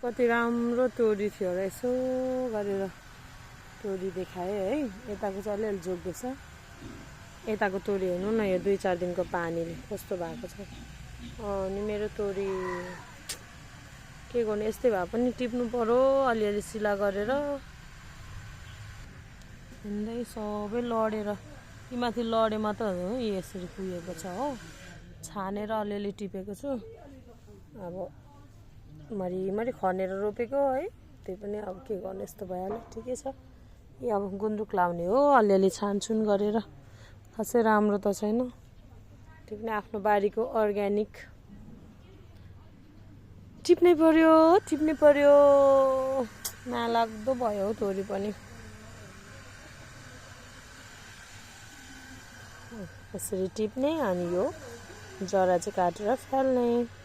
कति राम्रो तोरी थियो र यसो गरेर तोरी देखाएँ है। यताको चाहिँ अलिअलि जोग्दैछ। यताको तोरी हेर्नु न, यो 2-4 दिनको पानीले कस्तो भएको छ। अनि मेरो तोरी के गर्नु, यस्तै भए पनि टिप्नु पर्यो अलिअलि सिला गरेर। हिँड्दै सबै लडेर यी माथि लडे मात्र हो, यसरी पुगेको छ हो। छानेर अलिअलि टिपेको छु। अब मरिमरि खनेर रोपेको है, त्यही पनि अब के गर्नु, यस्तो भइहाल्यो। ठिकै छ। यो अब गुन्द्रुक लाउने हो, अलिअलि छानछुन गरेर। खासै राम्रो त छैन, त्यो पनि आफ्नो बारीको अर्ग्यानिक। टिप्नै पर्यो। नलाग्दो भयो हौ तोरी पनि। यसरी टिप्ने अनि यो जरा चाहिँ काटेर फाल्ने।